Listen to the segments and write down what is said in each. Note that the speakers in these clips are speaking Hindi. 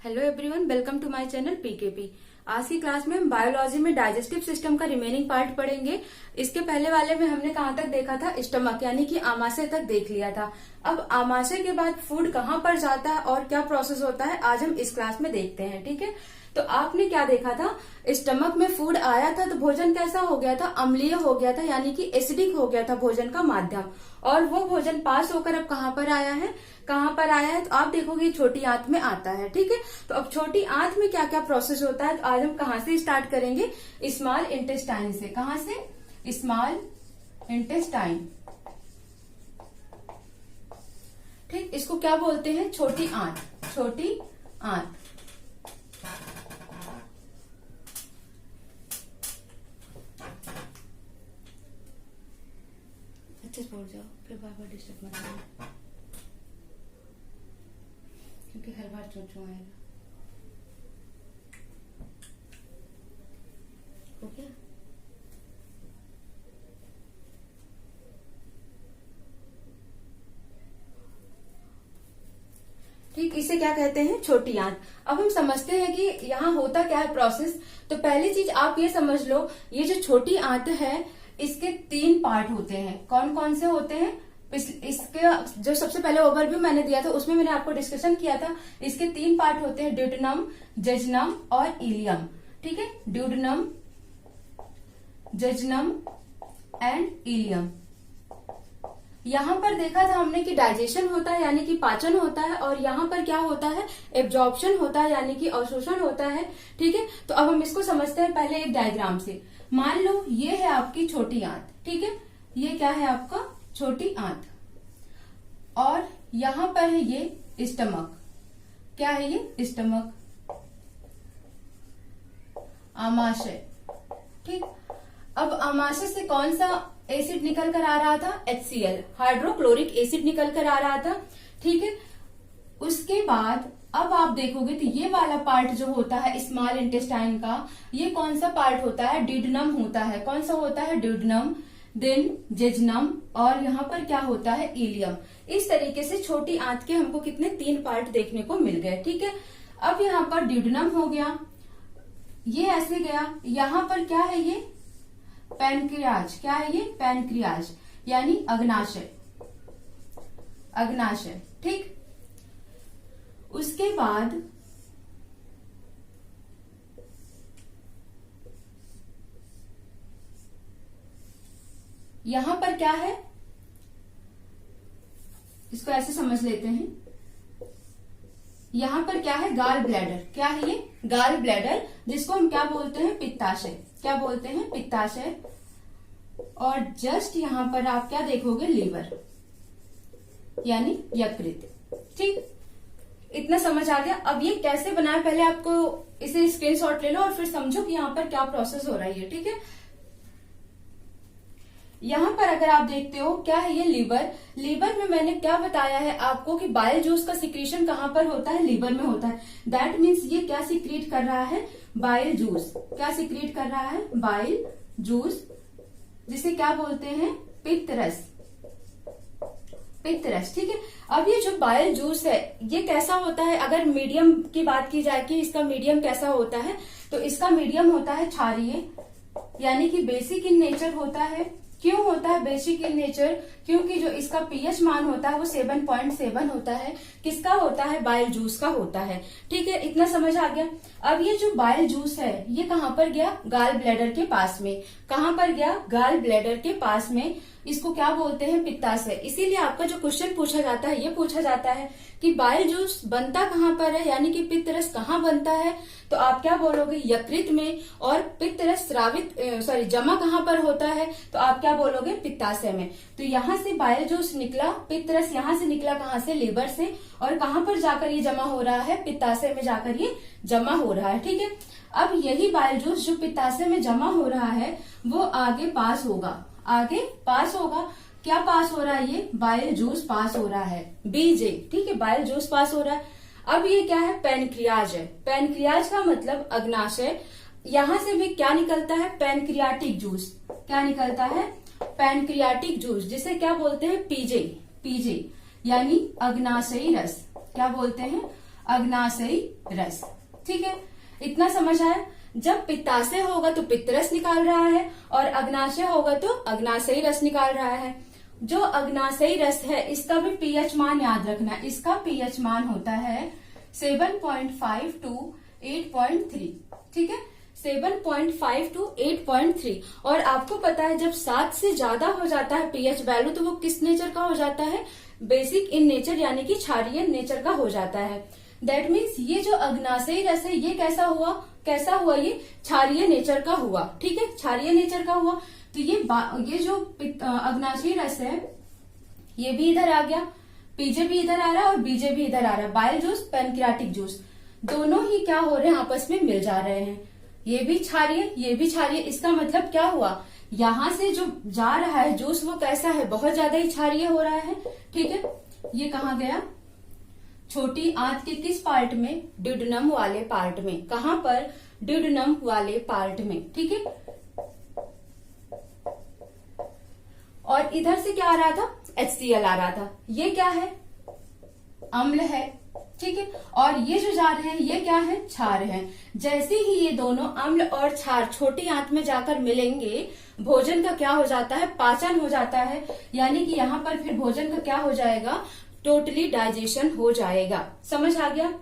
Hello everyone, welcome to my channel PKP. आज की क्लास में हम बायोलॉजी में डाइजेस्टिव सिस्टम का रिमेनिंग पार्ट पढ़ेंगे। इसके पहले वाले में हमने कहाँ तक देखा था? स्टमक यानी कि आमाशय तक देख लिया था। अब आमाशय के बाद फूड कहाँ पर जाता है और क्या प्रोसेस होता है, आज हम इस क्लास में देखते हैं। ठीक है, तो आपने क्या देखा था? स्टमक में फूड आया था तो भोजन कैसा हो गया था? अम्लीय हो गया था, यानी कि एसिडिक हो गया था भोजन का माध्यम। और वो भोजन पास होकर अब कहाँ पर आया है? कहाँ पर आया है? तो आप देखोगे छोटी आंत में आता है। ठीक है, तो अब छोटी आंत में क्या क्या प्रोसेस होता है, तो आज हम कहाँ से स्टार्ट करेंगे? स्मॉल इंटेस्टाइन से। कहाँ से? Small intestine. ठीक, इसको क्या बोलते हैं? छोटी आंत। छोटी आंत। अच्छे से बोल जाओ, फिर बार बार डिस्टर्ब मत करना, क्योंकि हर बार चोचो आएगा। हो गया? ठीक, इसे क्या कहते हैं? छोटी आंत। अब हम समझते हैं कि यहाँ होता क्या है प्रोसेस। तो पहली चीज आप ये समझ लो, ये जो छोटी आंत है इसके 3 पार्ट होते हैं। कौन कौन से होते हैं? इसके जो सबसे पहले ओवरव्यू मैंने दिया था उसमें मैंने आपको डिस्कशन किया था। इसके 3 पार्ट होते हैं, ड्यूडेनम, जेजनम और इलियम। ठीक है, ड्यूडेनम, जेजनम एंड इलियम। यहाँ पर देखा था हमने कि डाइजेशन होता है यानी कि पाचन होता है, और यहाँ पर क्या होता है? एब्जॉर्प्शन होता है यानी कि अवशोषण होता है। ठीक है, तो अब हम इसको समझते हैं पहले एक डायग्राम से। मान लो ये है आपकी छोटी आंत। ठीक है, ये क्या है आपका? छोटी आंत। और यहाँ पर है ये स्टमक। क्या है ये? स्टमक, आमाशय। ठीक, अब आमाशय से कौन सा एसिड निकल कर आ रहा था? HCl, हाइड्रोक्लोरिक एसिड निकल कर आ रहा था। ठीक है, उसके बाद अब आप देखोगे तो ये वाला पार्ट जो होता है स्मॉल इंटेस्टाइन का, ये कौन सा पार्ट होता है? ड्यूडेनम होता है। कौन सा होता है? ड्यूडेनम, देन जेजनम, और यहाँ पर क्या होता है? इलियम। इस तरीके से छोटी आंत के हमको कितने 3 पार्ट देखने को मिल गए। ठीक है, अब यहाँ पर ड्यूडेनम हो गया, ये ऐसे गया। यहाँ पर क्या है? ये पैनक्रियाज। क्या है ये? पैनक्रियाज यानी अग्नाशय। अग्नाशय। ठीक, उसके बाद यहां पर क्या है? इसको ऐसे समझ लेते हैं। यहां पर क्या है? Gall bladder. क्या है ये? गाल ब्लैडर, जिसको हम क्या बोलते हैं? पित्ताशय। क्या बोलते हैं? पित्ताशय। और जस्ट यहां पर आप क्या देखोगे? लीवर यानी यकृत। ठीक, इतना समझ आ गया। अब ये कैसे बना है, पहले आपको इसे स्क्रीनशॉट ले लो और फिर समझो कि यहाँ पर क्या प्रोसेस हो रहा है। ठीक है, यहाँ पर अगर आप देखते हो क्या है ये? लीवर। लीवर में मैंने क्या बताया है आपको कि बाइल जूस का सिक्रीशन कहाँ पर होता है? लीवर में होता है। दैट मीन्स ये क्या सिक्रीट कर रहा है? Bile juice. क्या सिक्रीट कर रहा है? बाइल जूस, जिसे क्या बोलते हैं? पित्तरस। पित्तरस। ठीक है, अब ये जो बाइल जूस है ये कैसा होता है? अगर मीडियम की बात की जाए कि इसका मीडियम कैसा होता है, तो इसका मीडियम होता है क्षारीय, यानी कि बेसिक इन नेचर होता है। क्यों होता है बेसिक इन नेचर? क्योंकि जो इसका पीएच मान होता है वो 7.7 होता है। किसका होता है? बाइल जूस का होता है। ठीक है, इतना समझ आ गया। अब ये जो बाइल जूस है ये कहाँ पर गया? गाल ब्लैडर के पास में। कहाँ पर गया? गाल ब्लैडर के पास में। इसको क्या बोलते हैं? पित्ताशय। इसीलिए आपका जो क्वेश्चन पूछा जाता है, ये पूछा जाता है कि बाइल जूस बनता कहाँ पर है, यानी कि पित्तरस कहाँ बनता है, तो आप क्या बोलोगे? यकृत में। और पित्तरस स्रावित जमा कहाँ पर होता है, तो आप क्या बोलोगे? पित्ताशय में। तो यहाँ से बाइल जूस निकला, पित्तरस यहाँ से निकला, कहाँ से? लीवर से। और कहाँ पर जाकर ये जमा हो रहा है? पित्ताशय में जाकर ये जमा हो रहा है। ठीक है, अब यही बाइल जूस जो पित्ताशय में जमा हो रहा है वो आगे पास होगा। आगे पास होगा। क्या पास हो रहा है? ये बाइल जूस पास हो रहा है, बीजे। ठीक है, बाइल जूस पास हो रहा है। अब ये क्या है? पैनक्रियाज है। पैनक्रियाज का मतलब अग्नाशय। यहां से भी क्या निकलता है? Pancreatic juice. क्या निकलता है? पैनक्रियाटिक जूस, जिसे क्या बोलते हैं? पीजे। पीजे यानी अग्नाशयी रस। क्या बोलते हैं? अग्नाशयी रस। ठीक है, इतना समझ आया। जब पित्ताशय होगा तो पित्तरस निकाल रहा है और अग्नाशय होगा तो अग्नाशयी रस निकाल रहा है। जो अग्नाशयी रस है इसका भी पीएच मान याद रखना, इसका पीएच मान होता है 7.5 to 8.3। ठीक है, 7.5 to 8.3। और आपको पता है जब 7 से ज्यादा हो जाता है पीएच वैल्यू तो वो किस नेचर का हो जाता है, बेसिक इन नेचर यानी कि क्षारीय नेचर का हो जाता है। दैट मीन्स ये जो अग्नाशयी रस है ये कैसा हुआ, ये क्षारीय नेचर का हुआ। ठीक है, क्षारीय नेचर का हुआ। तो ये जो अग्नाशयी रस है ये भी इधर आ गया, पीजे भी इधर आ रहा है और बीजे भी इधर आ रहा है। बाइल जूस, पैनक्रियाटिक जूस दोनों ही क्या हो रहे हैं, आपस में मिल जा रहे हैं। ये भी क्षारीय, ये भी क्षारीय। इसका मतलब क्या हुआ, यहां से जो जा रहा है जूस वो कैसा है, बहुत ज्यादा ही क्षारीय हो रहा है। ठीक है, ये कहाँ गया, छोटी आंत के किस पार्ट में, ड्यूडेनम वाले पार्ट में। कहां पर, ड्यूडेनम वाले पार्ट में। ठीक है, और इधर से क्या आ रहा था, HCl आ रहा था। ये क्या है, अम्ल है। ठीक है, और ये जो जा रहे हैं ये क्या है, क्षार है। जैसे ही ये दोनों अम्ल और क्षार छोटी आंत में जाकर मिलेंगे भोजन का क्या हो जाता है, पाचन हो जाता है। यानी कि यहाँ पर फिर भोजन का क्या हो जाएगा, टोटली डाइजेशन हो जाएगा। समझ आ गया।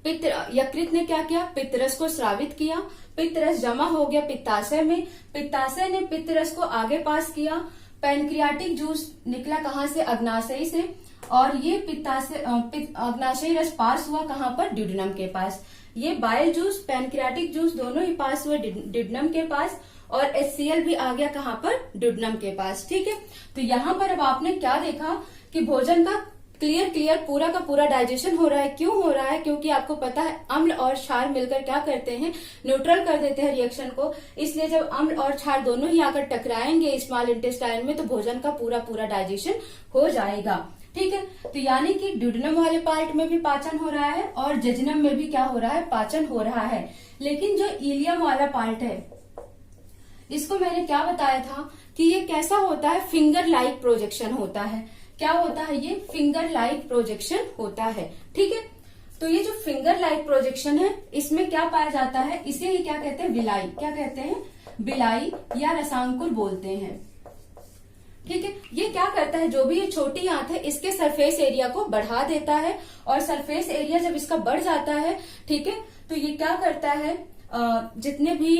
यकृत ने क्या किया, पित्तरस को स्रावित किया, पित्तरस जमा हो गया पित्ताशय में, पित्ताशय ने पित्तरस को आगे पास किया। पैनक्रियाटिक जूस निकला कहाँ से, अग्नाशयी से, और ये अग्नाशयी रस पास हुआ कहाँ पर, ड्यूडेनम के पास। ये बाइल जूस, पैनक्रियाटिक जूस दोनों ही पास हुए ड्यूडेनम के पास, और HCl भी आ गया कहाँ पर, ड्यूडेनम के पास। ठीक है, तो यहाँ पर अब आपने क्या देखा कि भोजन का क्लियर पूरा का पूरा डाइजेशन हो रहा है। क्यों हो रहा है, क्योंकि आपको पता है अम्ल और क्षार मिलकर क्या करते हैं, न्यूट्रल कर देते हैं रिएक्शन को। इसलिए जब अम्ल और क्षार दोनों ही आकर टकराएंगे स्मॉल इंटेस्टाइन में तो भोजन का पूरा डाइजेशन हो जाएगा। ठीक है, तो यानी कि ड्यूडेनम वाले पार्ट में भी पाचन हो रहा है और जेजुनम में भी क्या हो रहा है, पाचन हो रहा है। लेकिन जो इलियम वाला पार्ट है इसको मैंने क्या बताया था कि ये कैसा होता है, फिंगर लाइक प्रोजेक्शन होता है। क्या होता है, ये फिंगर लाइक प्रोजेक्शन होता है। ठीक है, तो ये जो फिंगर लाइक प्रोजेक्शन है इसमें क्या पाया जाता है, इसे ही क्या कहते हैं, विलाई। क्या कहते हैं, विलाई या रसांकुर बोलते हैं। ठीक है, ये क्या करता है, जो भी ये छोटी आंत है इसके सरफेस एरिया को बढ़ा देता है, और सरफेस एरिया जब इसका बढ़ जाता है, ठीक है, तो ये क्या करता है, जितने भी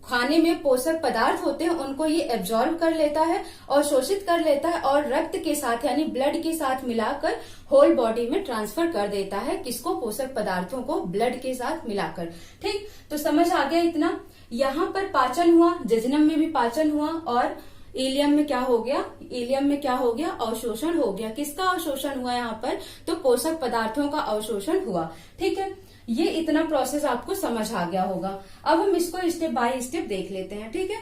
खाने में पोषक पदार्थ होते हैं उनको ये एब्जॉर्ब कर लेता है और शोषित कर लेता है, और रक्त के साथ यानी ब्लड के साथ मिलाकर होल बॉडी में ट्रांसफर कर देता है। किसको, पोषक पदार्थों को ब्लड के साथ मिलाकर। ठीक, तो समझ आ गया इतना। यहाँ पर पाचन हुआ, जेजुनम में भी पाचन हुआ, और इलियम में क्या हो गया, इलियम में क्या हो गया, अवशोषण हो गया। किसका अवशोषण हुआ यहाँ पर, तो पोषक पदार्थों का अवशोषण हुआ। ठीक है, ये इतना प्रोसेस आपको समझ आ गया होगा। अब हम इसको स्टेप बाय स्टेप देख लेते हैं। ठीक है,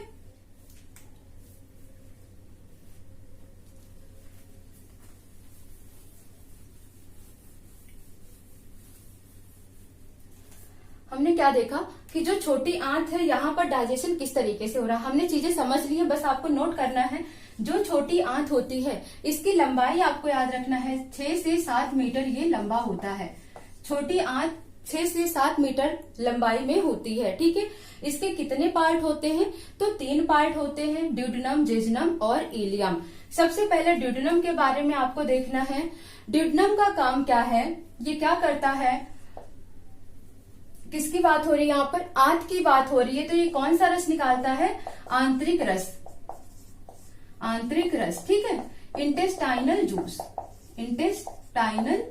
हमने क्या देखा कि जो छोटी आंत है यहाँ पर डाइजेशन किस तरीके से हो रहा है। हमने चीजें समझ ली है, बस आपको नोट करना है। जो छोटी आंत होती है इसकी लंबाई आपको याद रखना है 6 से 7 मीटर ये लंबा होता है। छोटी आंत 6 से 7 मीटर लंबाई में होती है। ठीक है, इसके कितने पार्ट होते हैं, तो 3 पार्ट होते हैं, ड्यूडेनम, जेजुनम और इलियम। सबसे पहले ड्यूडेनम के बारे में आपको देखना है। ड्यूडेनम का काम क्या है, ये क्या करता है, किसकी बात हो रही है यहाँ पर, आंत की बात हो रही है। तो ये कौन सा रस निकालता है, आंतरिक रस, आंतरिक रस। ठीक है, इंटेस्टाइनल जूस, इंटेस्टाइनल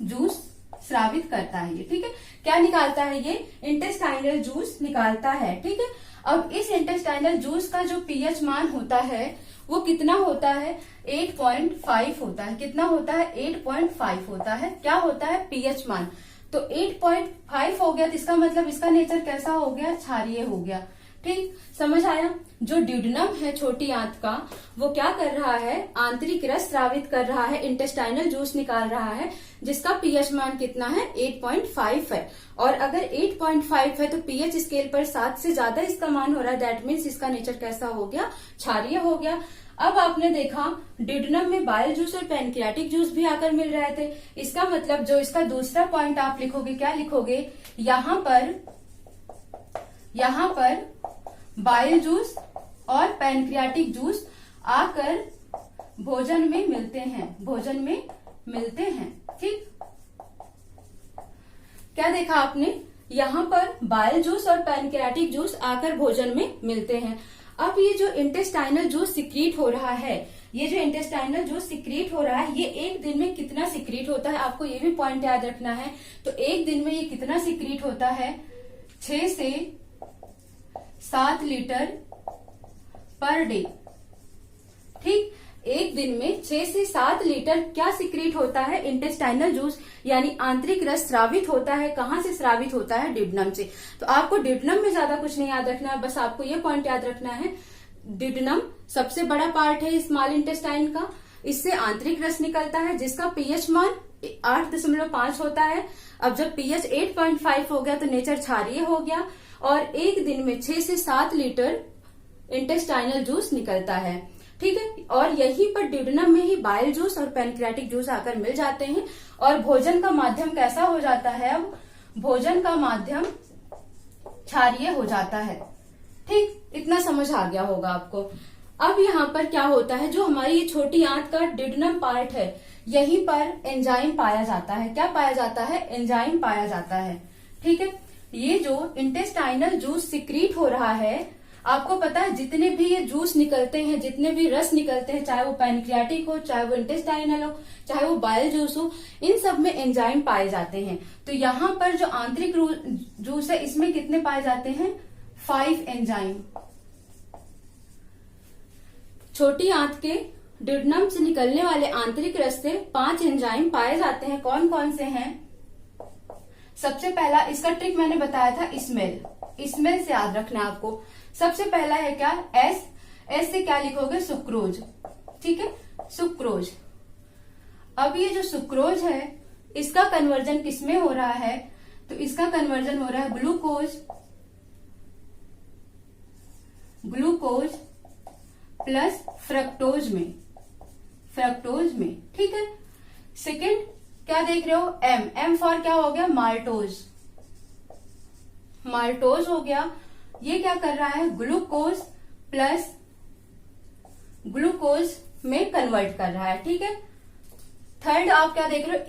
जूस स्रावित करता है ये। ठीक है, क्या निकालता है ये, इंटेस्टाइनल जूस निकालता है। ठीक है, अब इस इंटेस्टाइनल जूस का जो पीएच मान होता है वो कितना होता है, 8.5 होता है। कितना होता है, 8.5 होता है। क्या होता है, पीएच मान। तो 8.5 हो गया तो इसका मतलब इसका नेचर कैसा हो गया, क्षारीय हो गया। ठीक, समझ आया। जो ड्यूडेनम है छोटी आंत का, वो क्या कर रहा है, आंतरिक रस स्रावित कर रहा है, इंटेस्टाइनल जूस निकाल रहा है, जिसका पीएच मान कितना है, 8.5 है। और अगर 8.5 है तो पीएच स्केल पर 7 से ज्यादा इसका मान हो रहा है, दैट मीन्स इसका नेचर कैसा हो गया, क्षारीय हो गया। अब आपने देखा ड्यूडेनम में बाइल जूस और पैनक्रियाटिक जूस भी आकर मिल रहे थे। इसका मतलब जो इसका दूसरा पॉइंट आप लिखोगे, क्या लिखोगे, यहाँ पर बाइल जूस और पैनक्रियाटिक जूस आकर भोजन में मिलते हैं। ठीक, क्या देखा आपने, यहाँ पर बाइल जूस और पैनक्रियाटिक जूस आकर भोजन में मिलते हैं। अब ये जो इंटेस्टाइनल जूस सिक्रीट हो रहा है, ये एक दिन में कितना सिक्रीट होता है, आपको ये भी पॉइंट याद रखना है। तो एक दिन में ये कितना सिक्रीट होता है, 6 से 7 लीटर पर डे। ठीक, एक दिन में 6 से 7 लीटर क्या सिक्रीट होता है, इंटेस्टाइनल जूस, यानी आंतरिक रस स्रावित होता है। कहां से स्रावित होता है, ड्यूडेनम से। तो आपको ड्यूडेनम में ज्यादा कुछ नहीं याद रखना है, बस आपको ये पॉइंट याद रखना है, ड्यूडेनम सबसे बड़ा पार्ट है स्मॉल इंटेस्टाइन का, इससे आंतरिक रस निकलता है जिसका पीएच मान 8.5 होता है। अब जब पीएच 8.5 हो गया तो नेचर क्षारीय हो गया, और एक दिन में 6 से 7 लीटर इंटेस्टाइनल जूस निकलता है। ठीक है, और यहीं पर ड्यूडेनम में ही बाइल जूस और पैनक्रियाटिक जूस आकर मिल जाते हैं, और भोजन का माध्यम कैसा हो जाता है, अब भोजन का माध्यम क्षारीय हो जाता है। ठीक, इतना समझ आ गया होगा आपको। अब यहाँ पर क्या होता है, जो हमारी ये छोटी आंत का ड्यूडेनम पार्ट है, यहीं पर एंजाइम पाया जाता है। क्या पाया जाता है, एंजाइम पाया जाता है। ठीक है, ये जो इंटेस्टाइनल जूस सिक्रीट हो रहा है, आपको पता है जितने भी ये जूस निकलते हैं, जितने भी रस निकलते हैं, चाहे वो पैनक्रियाटिक हो, चाहे वो इंटेस्टाइनल हो, चाहे वो बाइल जूस हो, इन सब में एंजाइम पाए जाते हैं। तो यहाँ पर जो आंतरिक जूस है, इसमें कितने पाए जाते हैं, 5 एंजाइम। छोटी आंत के ड्यूडेनम से निकलने वाले आंतरिक रस से 5 एंजाइम पाए जाते हैं। कौन कौन से हैं, सबसे पहला, इसका ट्रिक मैंने बताया था, स्मेल से याद रखना है आपको। सबसे पहला है क्या, एस से क्या लिखोगे, सुक्रोज। ठीक है, सुक्रोज। अब ये जो सुक्रोज है, इसका कन्वर्जन किसमें हो रहा है, तो इसका कन्वर्जन हो रहा है ग्लूकोज प्लस फ्रक्टोज में। ठीक है, सेकंड क्या देख रहे हो, एम फॉर क्या हो गया, माल्टोज हो गया। ये क्या कर रहा है, ग्लूकोज प्लस ग्लूकोज में कन्वर्ट कर रहा है। ठीक है, थर्ड आप क्या देख रहे हो,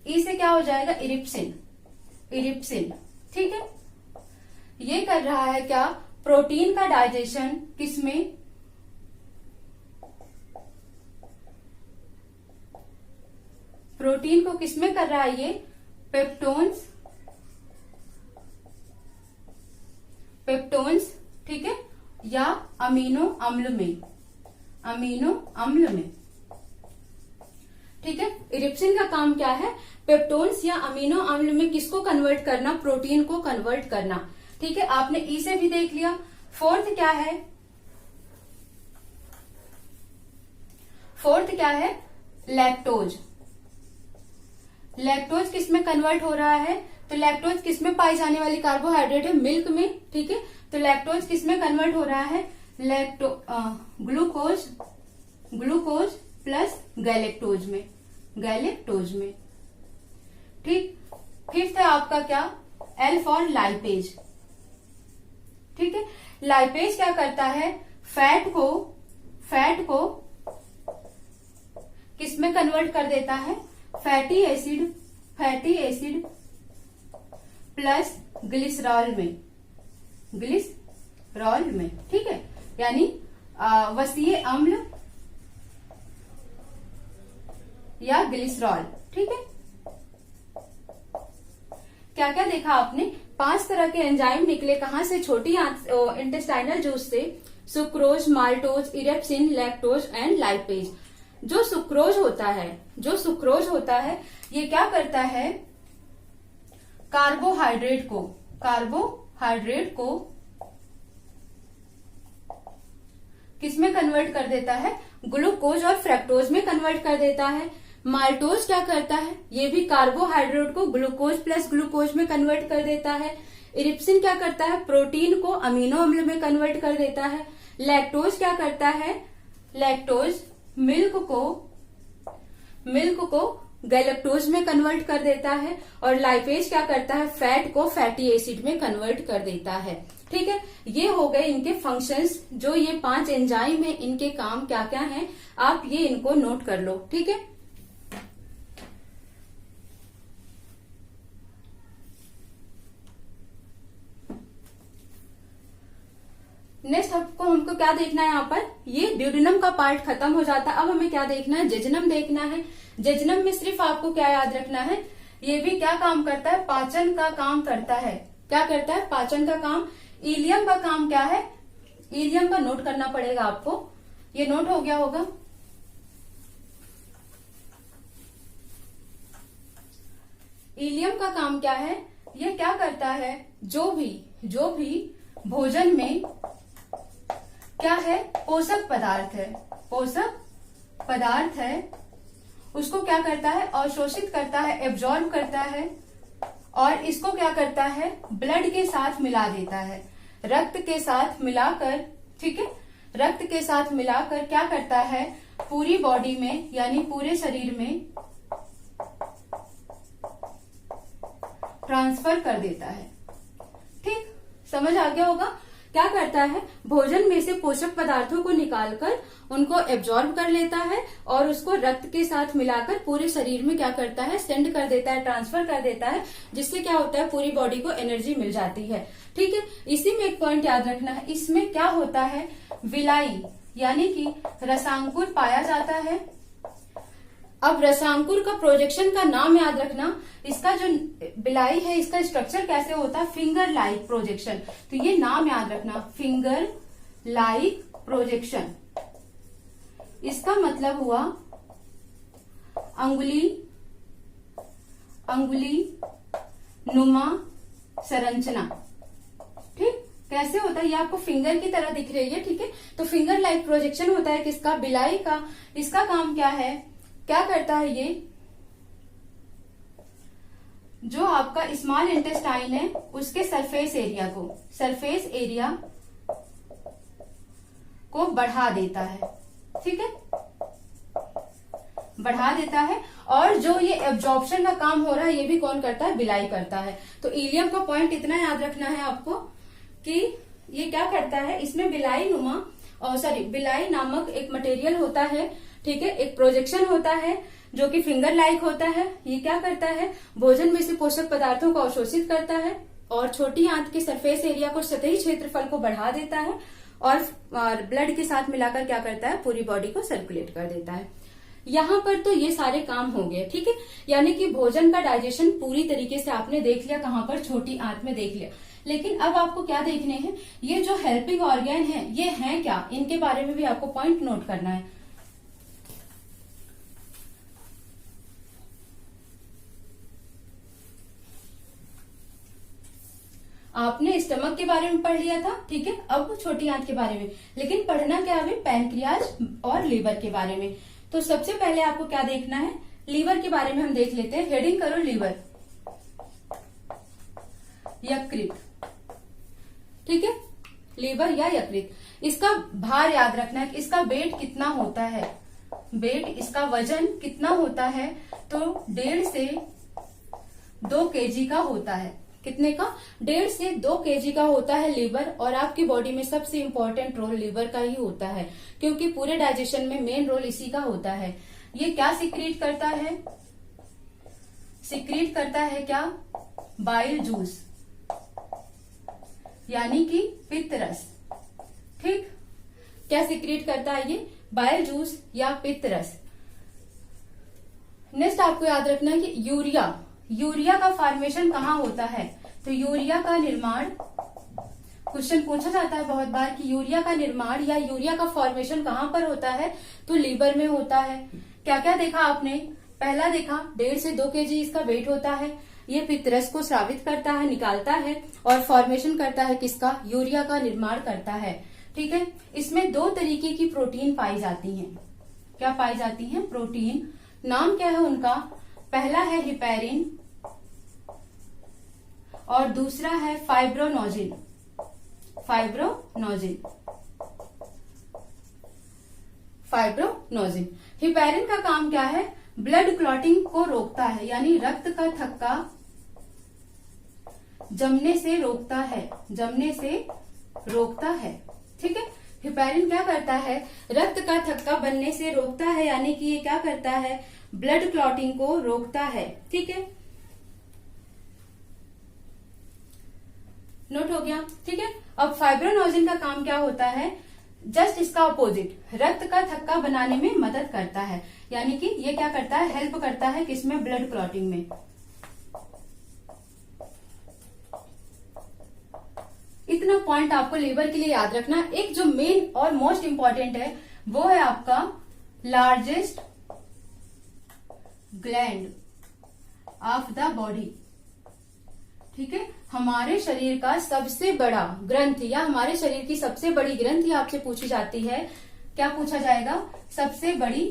ई से क्या हो जाएगा, इरिप्सिन। ठीक है, ये कर रहा है क्या, प्रोटीन का डाइजेशन किसमें, प्रोटीन को किसमें कर रहा है, ये पेप्टोन्स। ठीक है, या अमीनो अम्ल में। ठीक है, इरिप्सिन का काम क्या है, पेप्टोन्स या अमीनो अम्ल में किसको कन्वर्ट करना, प्रोटीन को कन्वर्ट करना। ठीक है, आपने ई से भी देख लिया। फोर्थ क्या है, लैक्टोज किसमें कन्वर्ट हो रहा है, तो लैक्टोज किसमें पाई जाने वाली कार्बोहाइड्रेट है, मिल्क में। ठीक है, तो लैक्टोज किसमें कन्वर्ट हो रहा है, ग्लूकोज प्लस गैलेक्टोज में। ठीक, फिफ्थ है आपका क्या, एल फॉर लाइपेज। ठीक है, लाइपेज क्या करता है, फैट को किसमें कन्वर्ट कर देता है, फैटी एसिड प्लस ग्लिसरॉल में। ठीक है, यानी वसीय अम्ल या ग्लिसरॉल। ठीक है, क्या क्या देखा आपने, 5 तरह के एंजाइम निकले, कहां से, छोटी इंटेस्टाइनल जूस से, sucrose, maltose, erepsin, lactose and lipase. जो सुक्रोज होता है ये क्या करता है, कार्बोहाइड्रेट को किसमें कन्वर्ट कर देता है, ग्लूकोज और फ्रक्टोज में कन्वर्ट कर देता है। माल्टोज क्या करता है, ये भी कार्बोहाइड्रेट को ग्लूकोज प्लस ग्लूकोज में कन्वर्ट कर देता है। इरिप्सिन क्या करता है, प्रोटीन को अमीनो अम्ल में कन्वर्ट कर देता है। लैक्टोज क्या करता है, लैक्टोज मिल्क को गैलेक्टोज में कन्वर्ट कर देता है, और लाइपेज क्या करता है, फैट को फैटी एसिड में कन्वर्ट कर देता है। ठीक है, ये हो गए इनके फंक्शंस। जो ये 5 एंजाइम है, इनके काम क्या क्या हैं, आप ये इनको नोट कर लो। ठीक है, नेक्स्ट हमको क्या देखना है, यहाँ पर ये ड्यूडेनम का पार्ट खत्म हो जाता है। अब हमें क्या देखना है, जेजनम देखना है। जेजनम में सिर्फ आपको क्या याद रखना है, ये भी क्या काम करता है, पाचन का काम करता है। क्या करता है, पाचन का काम। इलियम का काम क्या है, इलियम का नोट करना पड़ेगा आपको, ये नोट हो गया होगा। इलियम का काम क्या है, ये क्या करता है, जो भी भोजन में क्या है, पोषक पदार्थ है, उसको क्या करता है, अवशोषित करता है, एब्जॉर्ब करता है, और इसको क्या करता है, ब्लड के साथ मिला देता है, रक्त के साथ मिलाकर। ठीक है, रक्त के साथ मिलाकर क्या करता है, पूरी बॉडी में यानी पूरे शरीर में ट्रांसफर कर देता है। ठीक, समझ आ गया होगा। क्या करता है, भोजन में से पोषक पदार्थों को निकालकर उनको एब्जॉर्ब कर लेता है, और उसको रक्त के साथ मिलाकर पूरे शरीर में क्या करता है, सेंड कर देता है, ट्रांसफर कर देता है, जिससे क्या होता है, पूरी बॉडी को एनर्जी मिल जाती है। ठीक है, इसी में एक पॉइंट याद रखना है, इसमें क्या होता है, विलाई यानी कि रसांकुर पाया जाता है। अब रसांकुर का प्रोजेक्शन का नाम याद रखना, इसका जो बिलाई है, इसका स्ट्रक्चर कैसे होता है, फिंगर लाइक प्रोजेक्शन। तो ये नाम याद रखना, फिंगर लाइक प्रोजेक्शन। इसका मतलब हुआ अंगुली नुमा संरचना। ठीक, कैसे होता है, ये आपको फिंगर की तरह दिख रही है। ठीक है, तो फिंगर लाइक प्रोजेक्शन होता है किसका, बिलाई का। इसका काम क्या है, क्या करता है, ये जो आपका स्मॉल इंटेस्टाइन है उसके सरफेस एरिया को बढ़ा देता है। ठीक है, बढ़ा देता है, और जो ये एब्जॉर्प्शन का काम हो रहा है, ये भी कौन करता है, बिलाई करता है। तो इलियम का पॉइंट इतना याद रखना है आपको कि ये क्या करता है, इसमें बिलाई नामक एक मटेरियल होता है। ठीक है, एक प्रोजेक्शन होता है जो कि फिंगर लाइक होता है। ये क्या करता है, भोजन में से पोषक पदार्थों को अवशोषित करता है, और छोटी आंत के सरफेस एरिया को, सतही क्षेत्रफल को बढ़ा देता है, और ब्लड के साथ मिलाकर क्या करता है, पूरी बॉडी को सर्कुलेट कर देता है। यहाँ पर तो ये सारे काम हो गए। ठीक है, यानी कि भोजन का डाइजेशन पूरी तरीके से आपने देख लिया, कहाँ पर, छोटी आंत में देख लिया। लेकिन अब आपको क्या देखने हैं, ये जो हेल्पिंग ऑर्गन है, ये हैं क्या, इनके बारे में भी आपको पॉइंट नोट करना है। आपने स्टमक के बारे में पढ़ लिया था। ठीक है, अब छोटी आंत के बारे में, लेकिन पढ़ना क्या है, पैनक्रियाज और लीवर के बारे में। तो सबसे पहले आपको क्या देखना है, लीवर के बारे में हम देख लेते हैं। हेडिंग करो लीवर, यकृत। ठीक है, लीवर या यकृत। इसका भार याद रखना है कि इसका वेट कितना होता है, इसका वजन कितना होता है, तो 1.5 से 2 kg का होता है। कितने का, 1.5 से 2 kg का होता है लीवर। और आपकी बॉडी में सबसे इंपॉर्टेंट रोल लीवर का ही होता है, क्योंकि पूरे डाइजेशन में मेन रोल इसी का होता है। ये क्या सिक्रीट करता है, क्या, बाइल जूस यानी कि पित्त रस। ठीक, क्या सिक्रीट करता है ये, बाइल जूस या पित्त रस। नेक्स्ट आपको याद रखना है कि यूरिया का फॉर्मेशन कहाँ होता है। तो यूरिया का निर्माण, क्वेश्चन पूछा जाता है बहुत बार कि यूरिया का निर्माण या यूरिया का फॉर्मेशन कहाँ पर होता है, तो लीवर में होता है। क्या क्या देखा आपने, पहला देखा 1.5 से 2 kg इसका वेट होता है। ये पित्तरस को स्रावित करता है, निकालता है, और फॉर्मेशन करता है किसका, यूरिया का निर्माण करता है। ठीक है, इसमें 2 तरीके की प्रोटीन पाई जाती हैं। क्या पाई जाती हैं, प्रोटीन। नाम क्या है उनका, पहला है हिपैरिन और दूसरा है फाइब्रोनोजिन। फाइब्रोनोजिन। हिपैरिन का काम क्या है? ब्लड क्लॉटिंग को रोकता है, यानी रक्त का थक्का जमने से रोकता है, जमने से रोकता है। ठीक है, हिपैरिन क्या करता है? रक्त का थक्का बनने से रोकता है, यानी कि ये क्या करता है? ब्लड क्लॉटिंग को रोकता है। ठीक है, नोट हो गया। ठीक है, अब फाइब्रोनोजिन का काम क्या होता है? जस्ट इसका अपोजिट, रक्त का थक्का बनाने में मदद करता है, यानी कि ये क्या करता है? हेल्प करता है किसमें? ब्लड क्लॉटिंग में। इतना पॉइंट आपको लीवर के लिए याद रखना। एक जो मेन और मोस्ट इंपॉर्टेंट है वो है आपका largest gland of the body. ठीक है, हमारे शरीर का सबसे बड़ा ग्रंथि या हमारे शरीर की सबसे बड़ी ग्रंथि आपसे पूछी जाती है। क्या पूछा जाएगा? सबसे बड़ी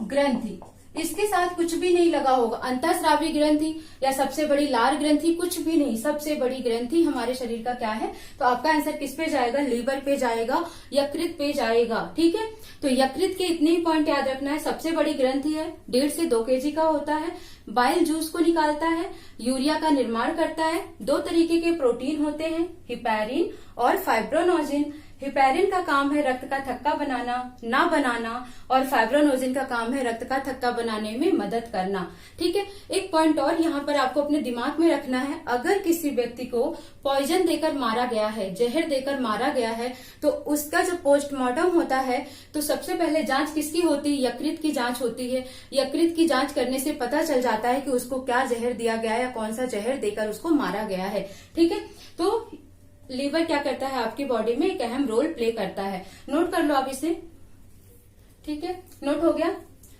ग्रंथि। इसके साथ कुछ भी नहीं लगा होगा, अंतःस्रावी ग्रंथि या सबसे बड़ी लार ग्रंथि, कुछ भी नहीं। सबसे बड़ी ग्रंथि हमारे शरीर का क्या है? तो आपका आंसर किस पे जाएगा? लीवर पे जाएगा, यकृत पे जाएगा। ठीक है, तो यकृत के इतने ही पॉइंट याद रखना है। सबसे बड़ी ग्रंथि है, 1.5 से 2 kg का होता है, बाइल जूस को निकालता है, यूरिया का निर्माण करता है। 2 तरीके के प्रोटीन होते हैं, हिपैरिन और फाइब्रोनोजिन। हिपैरिन का काम है रक्त का थक्का बनाना, ना बनाना, और फाइब्रोनोजिन का काम है रक्त का थक्का बनाने में मदद करना। ठीक है, एक पॉइंट और यहाँ पर आपको अपने दिमाग में रखना है। अगर किसी व्यक्ति को पॉइजन देकर मारा गया है, जहर देकर मारा गया है, तो उसका जब पोस्टमार्टम होता है तो सबसे पहले जांच किसकी होती है? यकृत की जांच होती है। यकृत की जांच करने से पता चल जाता है कि उसको क्या जहर दिया गया है या कौन सा जहर देकर उसको मारा गया है। ठीक है, तो लीवर क्या करता है? आपकी बॉडी में एक अहम रोल प्ले करता है। नोट कर लो आप इसे। ठीक है, नोट हो गया।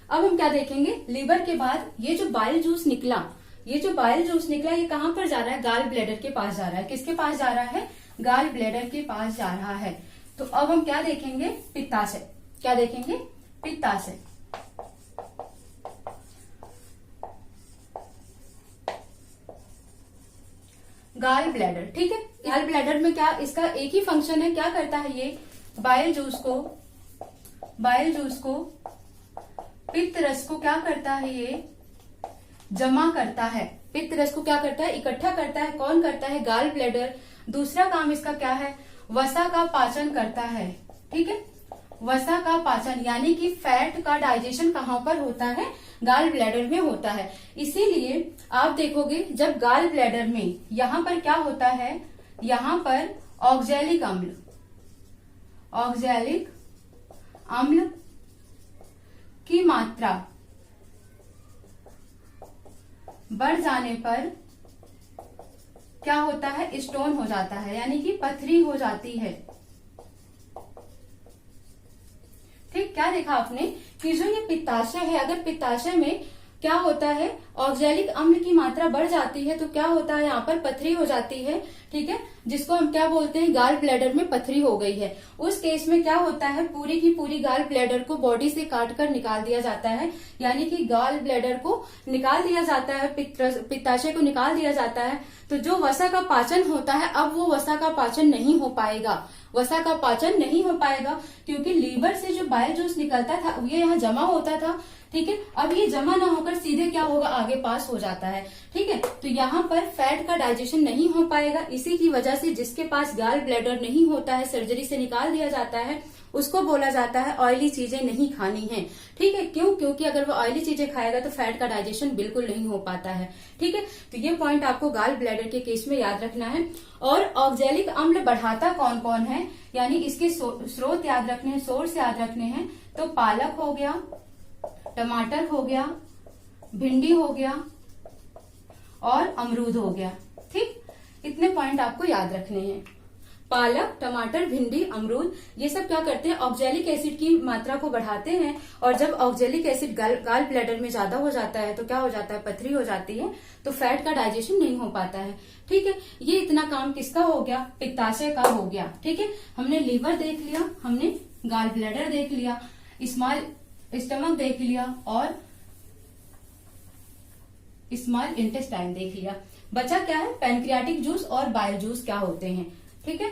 अब हम क्या देखेंगे? लीवर के बाद ये जो बाइल जूस निकला, ये जो बाइल जूस निकला, ये कहां पर जा रहा है? गाल ब्लैडर के पास जा रहा है। किसके पास जा रहा है? गाल ब्लैडर के पास जा रहा है। तो अब हम क्या देखेंगे? पित्ताशय। क्या देखेंगे? पित्ताशय। Gall bladder. ठीक है, गाल ब्लैडर में क्या इसका एक ही फंक्शन है? क्या करता है ये? बाइल जूस को पित्त रस को क्या करता है? ये जमा करता है। पित्त रस को क्या करता है? इकट्ठा करता है। कौन करता है? Gall bladder. दूसरा काम इसका क्या है? वसा का पाचन करता है। ठीक है, वसा का पाचन, यानी कि फैट का डाइजेशन कहाँ पर होता है? गाल ब्लैडर में होता है। इसीलिए आप देखोगे जब गाल ब्लैडर में यहां पर क्या होता है? यहां पर ऑक्सैलिक अम्ल की मात्रा बढ़ जाने पर क्या होता है? स्टोन हो जाता है, यानी कि पथरी हो जाती है। ठीक, क्या देखा आपने कि जो ये पित्ताशय है, अगर पित्ताशय में क्या होता है? ऑक्सैलिक अम्ल की मात्रा बढ़ जाती है तो क्या होता है? यहाँ पर पथरी हो जाती है। ठीक है, जिसको हम क्या बोलते हैं? गाल ब्लैडर में पथरी हो गई है। उस केस में क्या होता है? पूरी की पूरी गाल ब्लैडर को बॉडी से काट कर निकाल दिया जाता है, यानी कि गाल ब्लैडर को निकाल दिया जाता है, पित्ताशय को निकाल दिया जाता है। तो जो वसा का पाचन होता है, अब वो वसा का पाचन नहीं हो पाएगा। वसा का पाचन नहीं हो पाएगा क्योंकि लीवर से जो बाइल जूस निकलता था ये यहाँ जमा होता था। ठीक है, अब ये जमा ना होकर सीधे क्या होगा? आगे पास हो जाता है। ठीक है, तो यहाँ पर फैट का डाइजेशन नहीं हो पाएगा। इसी की वजह से जिसके पास गाल ब्लैडर नहीं होता है, सर्जरी से निकाल दिया जाता है, उसको बोला जाता है ऑयली चीजें नहीं खानी है। ठीक है, क्यों? क्योंकि अगर वो ऑयली चीजें खाएगा तो फैट का डाइजेशन बिल्कुल नहीं हो पाता है। ठीक है, तो ये पॉइंट आपको गाल ब्लैडर के केस में याद रखना है। और ऑक्सैलिक अम्ल बढ़ाता कौन कौन है, यानी इसके स्रोत याद रखने हैं, सोर्स याद रखने हैं। तो पालक हो गया, टमाटर हो गया, भिंडी हो गया और अमरूद हो गया। ठीक, इतने पॉइंट आपको याद रखने हैं। पालक, टमाटर, भिंडी, अमरूद, ये सब क्या करते हैं? ऑक्सैलिक एसिड की मात्रा को बढ़ाते हैं। और जब ऑक्सैलिक एसिड गाल ब्लैडर में ज्यादा हो जाता है तो क्या हो जाता है? पथरी हो जाती है, तो फैट का डाइजेशन नहीं हो पाता है। ठीक है, ये इतना काम किसका हो गया? पित्ताशय का हो गया। ठीक है, हमने लीवर देख लिया, हमने गाल ब्लैडर देख लिया, स्मॉल स्टमक देख लिया और स्मॉल इंटेस्टाइन देख लिया। बचा क्या है? पैनक्रियाटिक जूस और बाइल जूस क्या होते हैं। ठीक है,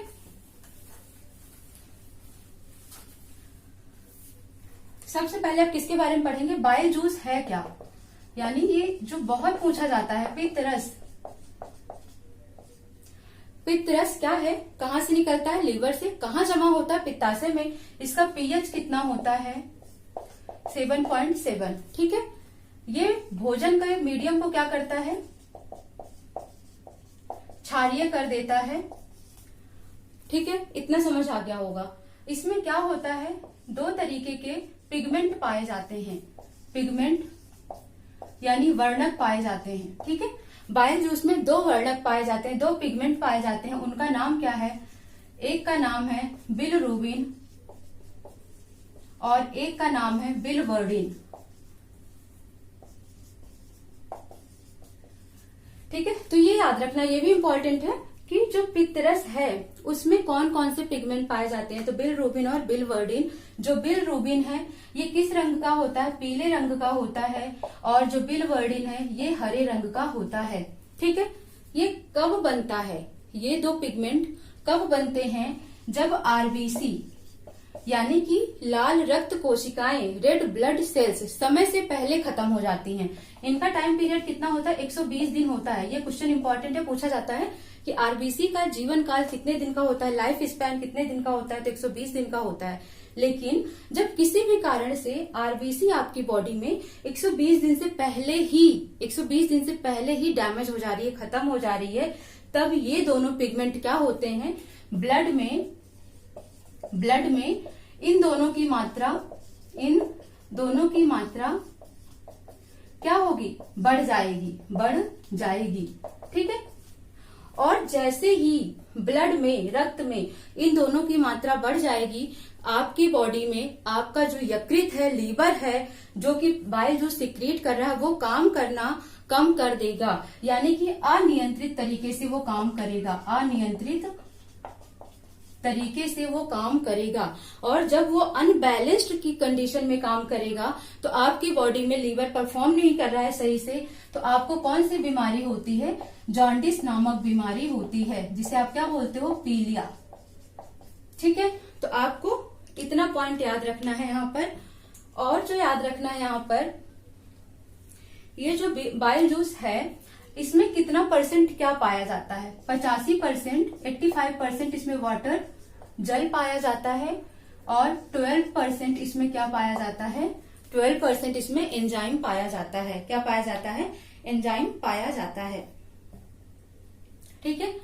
सबसे पहले आप किसके बारे में पढ़ेंगे, बाइल जूस है क्या, यानी ये जो बहुत पूछा जाता है, पित्त रस। पित्त रस क्या है, कहाँ से निकलता है, लीवर से, कहाँ जमा होता है, पित्ताशय में। इसका पीएच कितना होता है, 7.7। ठीक है, ये भोजन के मीडियम को क्या करता है, क्षारीय कर देता है। ठीक है, इतना समझ आ गया होगा। इसमें क्या होता है, दो तरीके के पिगमेंट पाए जाते हैं, पिगमेंट यानी वर्णक पाए जाते हैं। ठीक है, बाइल जूस में दो वर्णक पाए जाते हैं, दो पिगमेंट पाए जाते हैं। उनका नाम क्या है, एक का नाम है बिलरुबिन और एक का नाम है बिलवर्डिन। ठीक है, तो ये याद रखना, ये भी इंपॉर्टेंट है कि जो पित्तरस है उसमें कौन कौन से पिगमेंट पाए जाते हैं। तो बिलरुबिन और बिलवर्डिन। जो बिलरुबिन है ये किस रंग का होता है, पीले रंग का होता है, और जो बिलवर्डिन है ये हरे रंग का होता है। ठीक है, ये कब बनता है, ये दो पिगमेंट कब बनते हैं, जब आरबीसी यानी कि लाल रक्त कोशिकाएं, रेड ब्लड सेल्स समय से पहले खत्म हो जाती हैं। इनका टाइम पीरियड कितना होता है, 120 दिन होता है। ये क्वेश्चन इंपॉर्टेंट है, पूछा जाता है कि आरबीसी का जीवन काल कितने दिन का होता है, लाइफ स्पैन कितने दिन का होता है, तो 120 दिन का होता है। लेकिन जब किसी भी कारण से आरबीसी आपकी बॉडी में 120 दिन से पहले ही डैमेज हो जा रही है, खत्म हो जा रही है, तब ये दोनों पिगमेंट क्या होते हैं, ब्लड में इन दोनों की मात्रा क्या होगी, बढ़ जाएगी। ठीक है, और जैसे ही ब्लड में, रक्त में इन दोनों की मात्रा बढ़ जाएगी, आपकी बॉडी में आपका जो यकृत है, लीवर है, जो कि बाइल जूस सिक्रीट कर रहा है, वो काम करना कम कर देगा, यानी कि अनियंत्रित तरीके से वो काम करेगा। और जब वो अनबैलेंस्ड की कंडीशन में काम करेगा तो आपकी बॉडी में लीवर परफॉर्म नहीं कर रहा है सही से, तो आपको कौन सी बीमारी होती है, जॉन्डिस नामक बीमारी होती है, जिसे आप क्या बोलते हो, पीलिया। ठीक है, तो आपको इतना पॉइंट याद रखना है यहाँ पर। और जो याद रखना है यहाँ पर, ये जो बाइल जूस है इसमें कितना परसेंट क्या पाया जाता है, 85%, 85% इसमें वाटर, जल पाया जाता है, और 12% इसमें क्या पाया जाता है, 12% इसमें एंजाइम पाया जाता है। क्या पाया जाता है, एंजाइम पाया जाता है। ठीक है,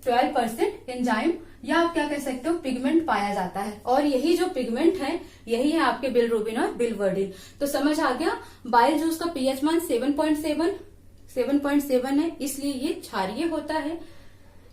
12% एंजाइम, या आप क्या कह सकते हो, पिगमेंट पाया जाता है। और यही जो पिगमेंट है यही है आपके बिलरुबिन और बिलवर्डिन। तो समझ आ गया, बाइल जूस का पीएच मान 7.7 है, इसलिए ये क्षारीय होता है।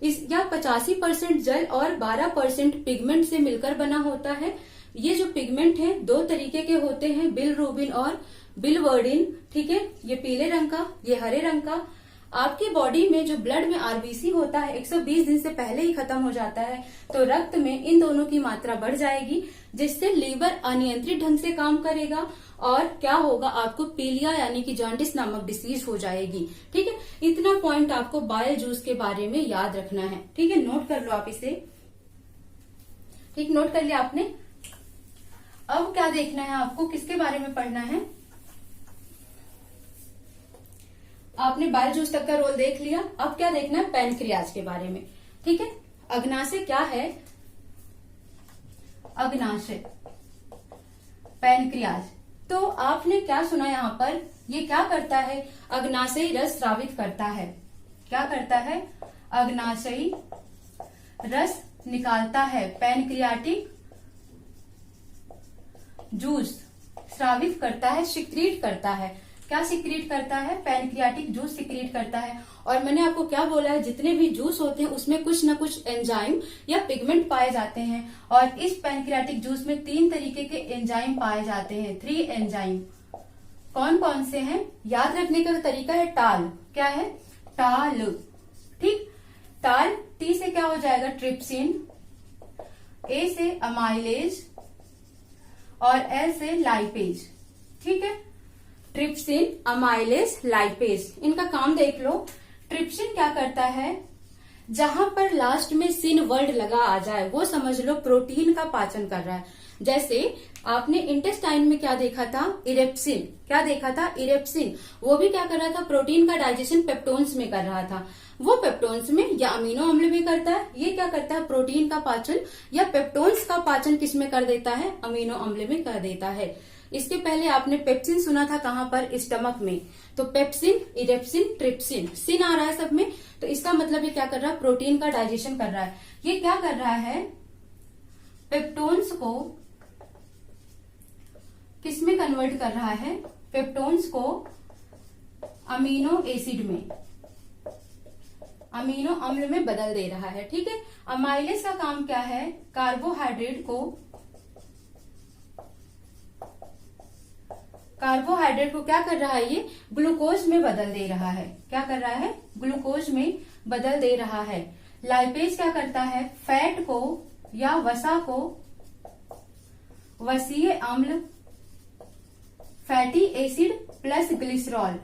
या 85% जल और 12% पिगमेंट से मिलकर बना होता है। ये जो पिगमेंट है दो तरीके के होते हैं, बिलरुबिन और बिलवर्डिन। ठीक है, ये पीले रंग का, ये हरे रंग का। आपकी बॉडी में जो ब्लड में आरबीसी होता है 120 दिन से पहले ही खत्म हो जाता है, तो रक्त में इन दोनों की मात्रा बढ़ जाएगी, जिससे लीवर अनियंत्रित ढंग से काम करेगा, और क्या होगा, आपको पीलिया यानी कि जॉन्डिस नामक डिसीज हो जाएगी। ठीक है, इतना पॉइंट आपको बाइल जूस के बारे में याद रखना है। ठीक है, नोट कर लो आप इसे। ठीक, नोट कर लिया आपने। अब क्या देखना है आपको, किसके बारे में पढ़ना है, आपने बाइल जूस तक का रोल देख लिया। अब क्या देखना है, पैनक्रियाज के बारे में। ठीक है, अग्नाशय क्या है, अग्नाशय, पैनक्रियाज। तो आपने क्या सुना यहाँ पर, ये क्या करता है, अग्नाशयी रस स्रावित करता है। क्या करता है, अग्नाशयी रस निकालता है, पैनक्रियाटिक जूस स्रावित करता है, सिक्रीट करता है। क्या सिक्रीट करता है, पैनक्रियाटिक जूस सिक्रीट करता है। और मैंने आपको क्या बोला है, जितने भी जूस होते हैं उसमें कुछ न कुछ एंजाइम या पिगमेंट पाए जाते हैं, और इस पैनक्रियाटिक जूस में 3 तरीके के एंजाइम पाए जाते हैं, 3 एंजाइम। कौन कौन से हैं, याद रखने का तरीका है टाल। क्या है, टाल। ठीक, टाल, टी से क्या हो जाएगा, ट्रिप्सिन, ए से अमाइलेज, और एल से लाइपेज। ठीक है, ट्रिप्सिन, अमाइलेज, लाइपेज, इनका काम देख लो। ट्रिप्सिन क्या करता है, जहां पर लास्ट में सिन वर्ड लगा आ जाए वो समझ लो प्रोटीन का पाचन कर रहा है। जैसे आपने इंटेस्टाइन में क्या देखा था, इरेप्सिन, क्या देखा था, इरेप्सिन, वो भी क्या कर रहा था, प्रोटीन का डाइजेशन पेप्टोन्स में कर रहा था। वो पेप्टोन्स में या अमीनो अम्ल में करता है, ये क्या करता है, प्रोटीन का पाचन या पेप्टोन्स का पाचन किस में कर देता है, अमीनो अम्ल में कर देता है। इसके पहले आपने पेप्सिन सुना था कहाँ पर, स्टमक में। तो पेप्सिन, इरेप्सिन, ट्रिप्सिन, सिन आ रहा है सब में, तो इसका मतलब ये क्या कर रहा है, प्रोटीन का डाइजेशन कर रहा है। ये क्या कर रहा है, पेप्टोन्स को किस में कन्वर्ट कर रहा है, पेप्टोन्स को अमीनो एसिड में, अमीनो अम्ल में बदल दे रहा है। ठीक है, अमाइलेज का काम क्या है, कार्बोहाइड्रेट को क्या कर रहा है, ये ग्लूकोज में बदल दे रहा है। क्या कर रहा है, ग्लूकोज में बदल दे रहा है। लाइपेज क्या करता है, फैट को या वसा को वसीय अम्ल, फैटी एसिड प्लस ग्लिसरॉल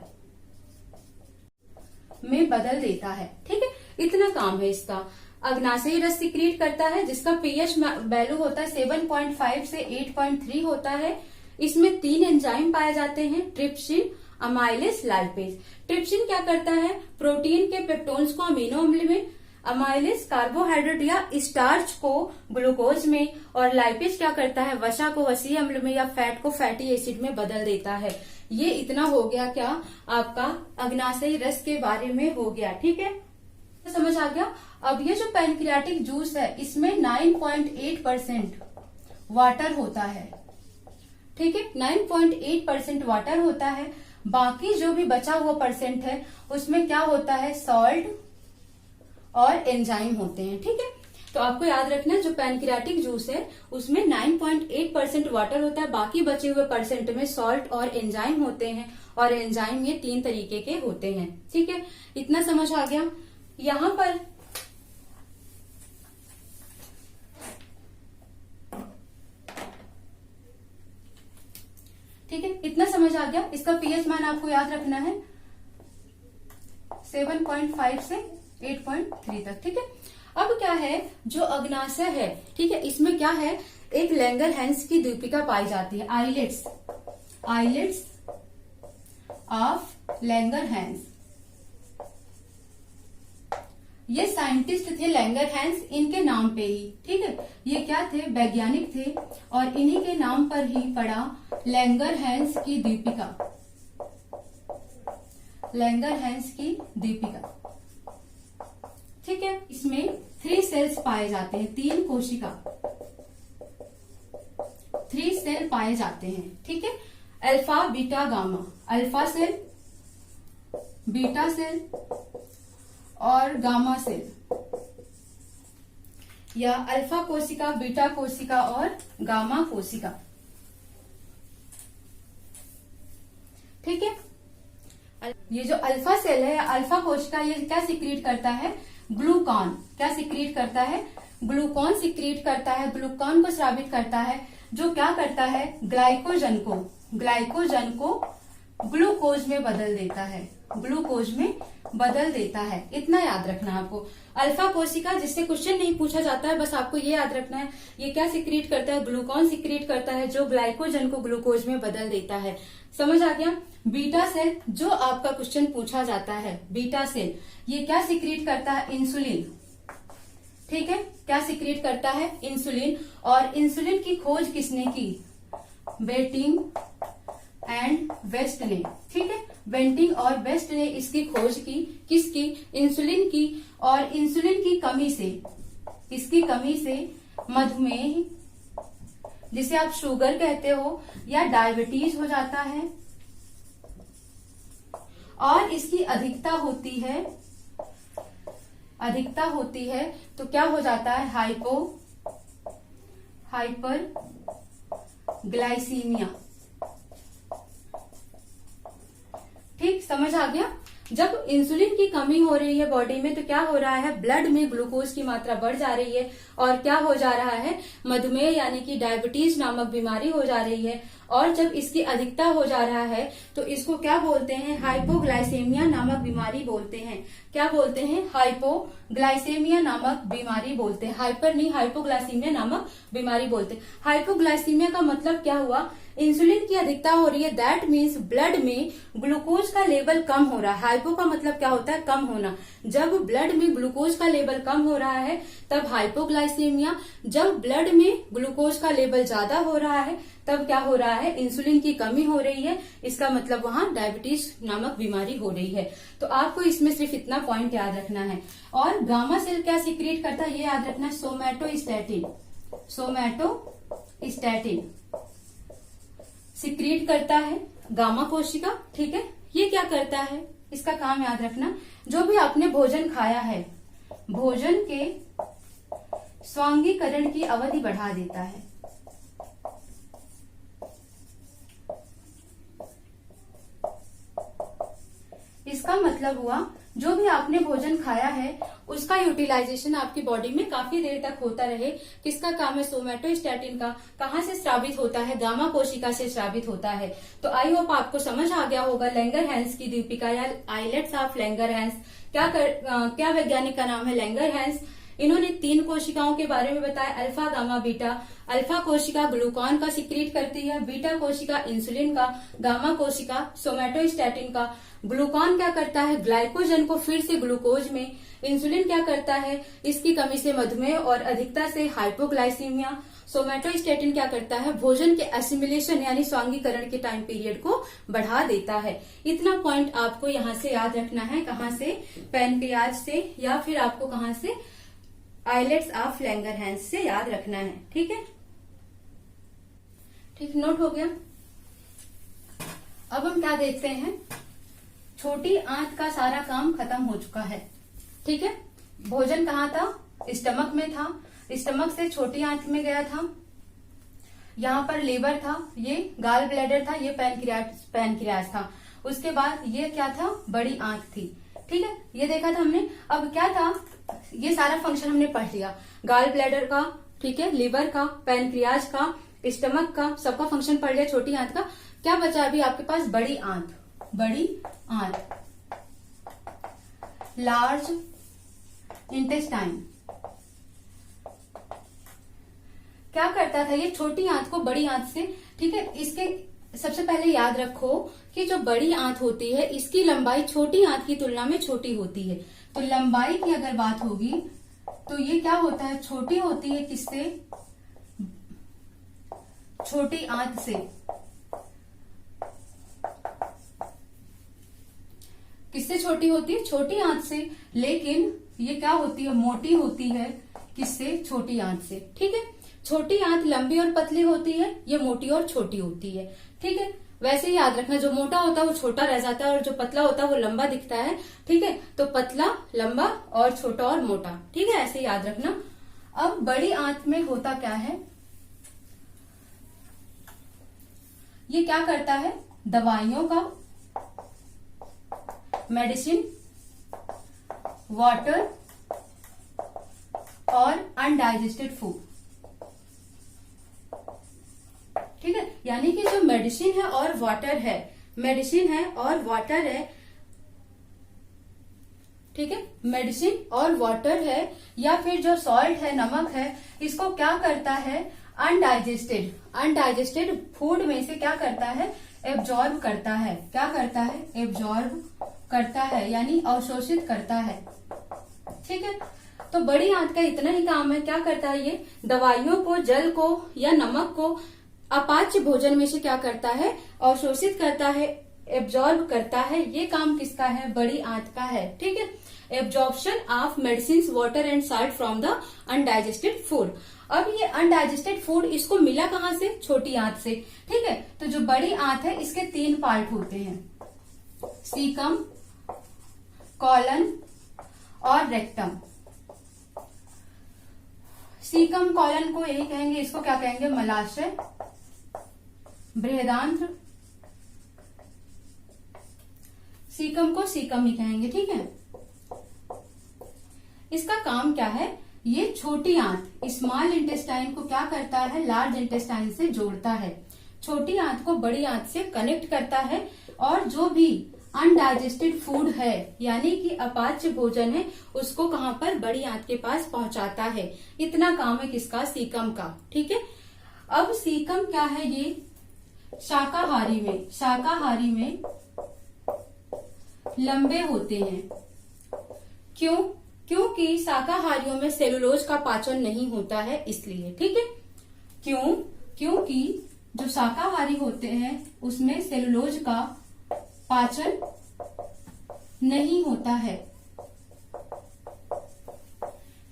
में बदल देता है। ठीक है, इतना काम है इसका। अग्नाशयी रस सिक्रीट करता है, जिसका पीएच वैल्यू होता है 7.5 से 8.3 होता है। इसमें 3 एंजाइम पाए जाते हैं, ट्रिप्सिन, अमाइलेज, लाइपेज। ट्रिप्सिन क्या करता है, प्रोटीन के पेप्टोन्स को अमीनो अम्ल में, अमाइलेज कार्बोहाइड्रेट या स्टार्च को ग्लूकोज में, और लाइपेज क्या करता है, वसा को वसीय अम्ल में या फैट को फैटी एसिड में बदल देता है। ये इतना हो गया क्या, आपका अग्नाशयी रस के बारे में हो गया। ठीक है, तो समझ आ गया। अब ये जो पैनक्रियाटिक जूस है, इसमें 9.8% वाटर होता है। ठीक है, 9.8% वाटर होता है। बाकी जो भी बचा हुआ परसेंट है, उसमें क्या होता है, सॉल्ट और एंजाइम होते हैं। ठीक है, तो आपको याद रखना है, जो पैनक्रियाटिक जूस है उसमें 9.8% वाटर होता है, बाकी बचे हुए परसेंट में सॉल्ट और एंजाइम होते हैं, और एंजाइम ये 3 तरीके के होते हैं। ठीक है, इतना समझ आ गया। यहां पर ठीक है, इतना समझ आ गया। इसका पीएच मान आपको याद रखना है 7.5 से 8.3 तक। ठीक है, अब क्या है, जो अग्नाशय है, ठीक है, इसमें क्या है, एक लैंगरहैंस की द्वीपिका पाई जाती है, आइलेट्स ऑफ लैंगरहैंस। ये साइंटिस्ट थे लैंगरहैंस, इनके नाम पे ही। ठीक है, ये क्या थे, वैज्ञानिक थे, और इन्हीं के नाम पर ही पड़ा लैंगरहैंस की द्वीपिका, लैंगरहैंस की द्वीपिका। ठीक है, इसमें 3 सेल्स पाए जाते हैं, 3 कोशिका, 3 सेल पाए जाते हैं। ठीक है, alpha, beta, gamma, alpha cell, beta cell और गामा सेल, या अल्फा कोशिका, बीटा कोशिका और गामा कोशिका। ठीक है, ये जो अल्फा सेल है, अल्फा कोशिका, ये क्या सिक्रीट करता है, ग्लूकॉन। क्या सिक्रीट करता है, ग्लूकॉन सिक्रीट करता है, ग्लूकॉन को स्रावित करता है, जो क्या करता है, ग्लाइकोजन को ग्लूकोज में बदल देता है, ग्लूकोज में बदल देता है। इतना याद रखना आपको। अल्फा कोशिका, जिससे क्वेश्चन नहीं पूछा जाता है, बस आपको ये याद रखना है, ये क्या सिक्रीट करता है, ग्लूकॉन सिक्रीट करता है, जो ग्लाइकोजन को ग्लूकोज में बदल देता है। समझ आ गया। बीटा सेल, जो आपका क्वेश्चन पूछा जाता है, बीटा सेल, ये क्या सिक्रीट करता है, इंसुलिन। ठीक है, क्या सिक्रीट करता है, इंसुलिन। और इंसुलिन की खोज किसने की, बेंटिंग एंड वेस्ट ने। ठीक है, बेंटिंग और वेस्ट ने इसकी खोज की, किसकी, इंसुलिन की। और इंसुलिन की कमी से, इसकी कमी से मधुमेह, जिसे आप शुगर कहते हो, या डायबिटीज हो जाता है। और इसकी अधिकता होती है तो क्या हो जाता है, हाइपर ग्लाइसीमिया। ठीक, समझ आ गया। जब इंसुलिन की कमी हो रही है बॉडी में तो क्या हो रहा है, ब्लड में ग्लूकोज की मात्रा बढ़ जा रही है और क्या हो जा रहा है, मधुमेह यानी कि डायबिटीज नामक बीमारी हो जा रही है। और जब इसकी अधिकता हो जा रहा है तो इसको क्या बोलते हैं, हाइपोग्लाइसेमिया नामक बीमारी बोलते हैं। क्या बोलते हैं, हाइपोग्लाइसेमिया नामक बीमारी बोलते हैं। हाइपर नहीं, हाइपोग्लाइसीमिया नामक बीमारी बोलते हैं। हाइपोग्लाइसीमिया का मतलब क्या हुआ, इंसुलिन की अधिकता हो रही है, दैट मीन्स ब्लड में ग्लूकोज का लेवल कम हो रहा है। हाइपो का मतलब क्या होता है, कम होना। जब ब्लड में ग्लूकोज का लेवल कम हो रहा है तब हाइपोग्लाइसेमिया, जब ब्लड में ग्लूकोज का लेवल ज्यादा हो रहा है तब क्या हो रहा है, इंसुलिन की कमी हो रही है। इसका मतलब वहां डायबिटीज नामक बीमारी हो रही है। तो आपको इसमें सिर्फ इतना पॉइंट याद रखना है। और गामा सेल क्या सीक्रेट करता है ये याद रखना, सोमैटोस्टैटिन। सोमैटोस्टैटिन सीक्रेट करता है गामा कोशिका। ठीक है, ये क्या करता है, इसका काम याद रखना, जो भी आपने भोजन खाया है, भोजन के स्वांगीकरण की अवधि बढ़ा देता है। इसका मतलब हुआ जो भी आपने भोजन खाया है उसका यूटिलाइजेशन आपकी बॉडी में काफी देर तक होता रहे। किसका काम है, सोमैटोस्टैटिन का। कहाँ से स्रावित होता है, गामा कोशिका से स्रावित होता है। तो आई होप आपको समझ आ गया होगा लैंगरहैंस की दीपिका या आइलेट्स ऑफ लैंगरहैंस। क्या वैज्ञानिक का नाम है, लैंगरहैंस। इन्होंने 3 कोशिकाओं के बारे में बताया, अल्फा गामा बीटा। अल्फा कोशिका ग्लूकॉन का सीक्रेट करती है, बीटा कोशिका इंसुलिन का, गामा कोशिका सोमैटोस्टैटिन का। ग्लूकॉन क्या करता है, ग्लाइकोजन को फिर से ग्लूकोज में। इंसुलिन क्या करता है, इसकी कमी से मधुमेह और अधिकता से हाइपोग्लाइसीमिया। सोमैटोस्टैटिन क्या करता है, भोजन के एसिमिलेशन यानी स्वांगीकरण के टाइम पीरियड को बढ़ा देता है। इतना पॉइंट आपको यहाँ से याद रखना है। कहाँ से, पैनक्रियाज से, या फिर आपको कहाँ से, आइलेट्स ऑफ लैंगरहैंस से याद रखना है। ठीक है, ठीक, नोट हो गया। अब हम क्या देखते हैं, छोटी आंत का सारा काम खत्म हो चुका है। ठीक है, भोजन कहाँ था, स्टमक में था, स्टमक से छोटी आंत में गया था, यहाँ पर लीवर था, ये गाल ब्लैडर था, ये पैनक्रियाज था। उसके बाद ये क्या था, बड़ी आंत थी। ठीक है, ये देखा था हमने। अब क्या था, ये सारा फंक्शन हमने पढ़ लिया, गाल ब्लैडर का, ठीक है, लीवर का, पैनक्रियाज का, स्टमक का, सबका फंक्शन पढ़ लिया, छोटी आंत का। क्या बचा अभी आपके पास, बड़ी आंत। बड़ी आंत, लार्ज इंटेस्टाइन। क्या करता था ये, छोटी आंत को बड़ी आंत से, ठीक है, इसके सबसे पहले याद रखो कि जो बड़ी आंत होती है इसकी लंबाई छोटी आंत की तुलना में छोटी होती है। तो लंबाई की अगर बात होगी तो ये क्या होता है, छोटी होती है किससे, छोटी आंत से। किससे छोटी होती है, छोटी आंत से। लेकिन ये क्या होती है, मोटी होती है किससे, छोटी आंत से। ठीक है, छोटी आंत लंबी और पतली होती है, ये मोटी और छोटी होती है। ठीक है, वैसे ही याद रखना, जो मोटा होता है वो छोटा रह जाता है और जो पतला होता है वो लंबा दिखता है। ठीक है, तो पतला, लंबा और छोटा और मोटा। ठीक है, ऐसे याद रखना। अब बड़ी आंत में होता क्या है, ये क्या करता है, दवाइयों का, मेडिसिन, वाटर और अनडाइजेस्टेड फूड। ठीक है, यानी कि जो मेडिसिन है और वाटर है, मेडिसिन है और वाटर है, ठीक है, मेडिसिन और वाटर है, या फिर जो सॉल्ट है, नमक है, इसको क्या करता है, अनडाइजेस्टेड फूड में से क्या करता है, एब्जॉर्ब करता है। क्या करता है, एब्जॉर्ब करता है, यानी अवशोषित करता है। ठीक है, तो बड़ी आंत का इतना ही काम है। क्या करता है ये, दवाइयों को, जल को या नमक को अपाच्य भोजन में से क्या करता है, अवशोषित करता है, एब्जॉर्ब करता है। ये काम किसका है, बड़ी आंत का है। ठीक है, absorption of medicine, water and salt from the undigested food. अब ये अनडाइजेस्टेड फूड इसको मिला कहाँ से, छोटी आंत से। ठीक है, तो जो बड़ी आंत है इसके 3 पार्ट होते हैं, सीकम, कॉलन और रेक्टम। सीकम कॉलन को यही कहेंगे, इसको क्या कहेंगे, मलाशय, बृहदांत्र, सीकम को सीकम ही कहेंगे, ठीक है। इसका काम क्या है, ये छोटी आंत स्मॉल इंटेस्टाइन को क्या करता है, लार्ज इंटेस्टाइन से जोड़ता है, छोटी आंत को बड़ी आंत से कनेक्ट करता है, और जो भी अनडाइजेस्टेड फूड है यानी कि अपाच्य भोजन है उसको कहां पर, बड़ी आंत के पास पहुंचाता है। इतना काम है किसका, सीकम का, ठीक है। अब सीकम क्या है, ये शाकाहारी में लंबे होते हैं। क्यों? क्योंकि शाकाहारियों में सेलुलोज का पाचन नहीं होता है, इसलिए, ठीक है। क्यों? क्योंकि जो शाकाहारी होते हैं उसमें सेलुलोज का पाचन नहीं होता है,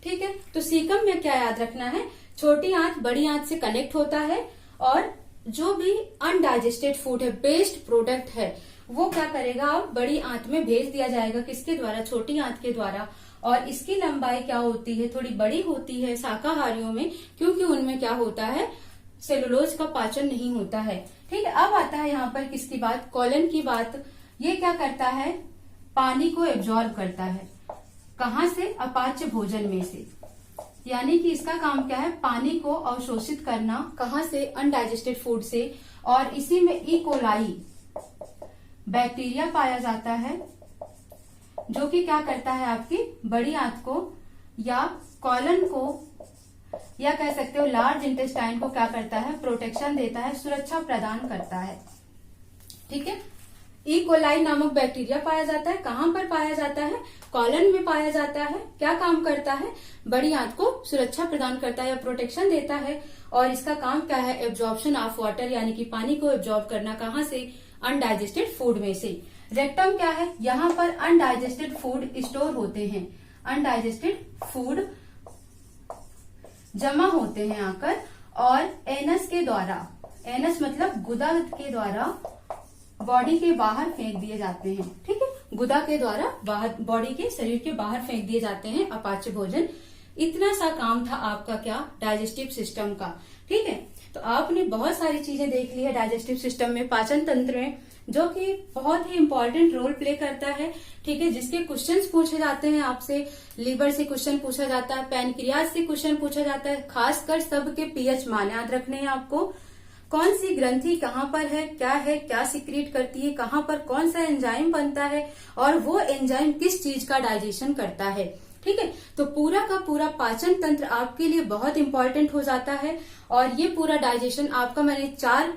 ठीक है। तो सीकम में क्या याद रखना है, छोटी आंत बड़ी आंत से कनेक्ट होता है, और जो भी अनडाइजेस्टेड फूड है, वेस्ट प्रोडक्ट है, वो क्या करेगा, अब बड़ी आंत में भेज दिया जाएगा, किसके द्वारा, छोटी आंत के द्वारा। और इसकी लंबाई क्या होती है, थोड़ी बड़ी होती है शाकाहारियों में, क्योंकि उनमें क्या होता है, सेलुलोज का पाचन नहीं होता है, ठीक है। अब आता है यहाँ पर किसकी बात, कॉलन की बात। ये क्या करता है, पानी को एब्जॉर्ब करता है, कहाँ से, अपाच्य भोजन में से, यानी कि इसका काम क्या है, पानी को अवशोषित करना, कहाँ से, अनडाइजेस्टेड फूड से। और इसी में ई कोलाई बैक्टीरिया पाया जाता है, जो कि क्या करता है, आपकी बड़ी आंत को या कॉलन को या कह सकते हो लार्ज इंटेस्टाइन को क्या करता है, प्रोटेक्शन देता है, सुरक्षा प्रदान करता है, ठीक है। ई कोलाई नामक बैक्टीरिया पाया जाता है, कहां पर पाया जाता है, कॉलन में पाया जाता है। क्या काम करता है, बड़ी आंत को सुरक्षा प्रदान करता है या प्रोटेक्शन देता है। और इसका काम क्या है, एब्जॉर्प्शन ऑफ वाटर, यानी कि पानी को एब्जॉर्ब करना, कहां से, अनडाइजेस्टेड फूड में से। रेक्टम क्या है, यहाँ पर अनडाइजेस्टेड फूड स्टोर होते हैं, अनडाइजेस्टेड फूड जमा होते हैं आकर, और एनस के द्वारा, एनस मतलब गुदा के द्वारा बॉडी के बाहर फेंक दिए जाते हैं, ठीक है। गुदा के द्वारा बाहर, बॉडी के, शरीर के बाहर फेंक दिए जाते हैं अपाच्य भोजन। इतना सा काम था आपका क्या, डाइजेस्टिव सिस्टम का, ठीक है। तो आपने बहुत सारी चीजें देख ली है डाइजेस्टिव सिस्टम में, पाचन तंत्र में, जो कि बहुत ही इंपॉर्टेंट रोल प्ले करता है, ठीक है। जिसके क्वेश्चंस पूछे जाते हैं आपसे, लीवर से क्वेश्चन पूछा जाता है, पैनक्रियाज से क्वेश्चन पूछा जाता है, खासकर सबके पीएच मान याद रखने हैं आपको, कौन सी ग्रंथि कहाँ पर है, क्या सिक्रीट करती है, कहाँ पर कौन सा एंजाइम बनता है, और वो एंजाइम किस चीज का डाइजेशन करता है, ठीक है। तो पूरा का पूरा पाचन तंत्र आपके लिए बहुत इंपॉर्टेंट हो जाता है। और ये पूरा डाइजेशन आपका, मैंने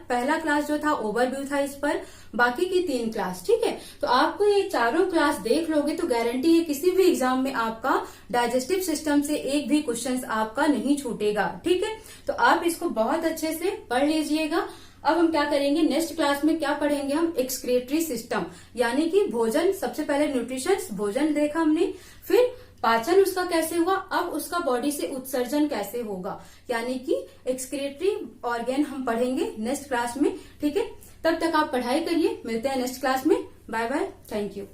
पहला क्लास जो था ओवरव्यू था इस पर, बाकी की 3 क्लास, ठीक है। तो आपको ये चारों क्लास देख लोगे तो गारंटी है किसी भी एग्जाम में आपका डाइजेस्टिव सिस्टम से एक भी क्वेश्चन आपका नहीं छूटेगा, ठीक है। तो आप इसको बहुत अच्छे से पढ़ लीजिएगा। अब हम क्या करेंगे, नेक्स्ट क्लास में क्या पढ़ेंगे हम, एक्सक्रीटरी सिस्टम, यानी कि भोजन, सबसे पहले न्यूट्रिशन, भोजन देखा हमने, फिर पाचन उसका कैसे हुआ, अब उसका बॉडी से उत्सर्जन कैसे होगा, यानी कि एक्सक्रीटरी ऑर्गेन हम पढ़ेंगे नेक्स्ट क्लास में, ठीक है। तब तक आप पढ़ाई करिए, मिलते हैं नेक्स्ट क्लास में, बाय बाय, थैंक यू।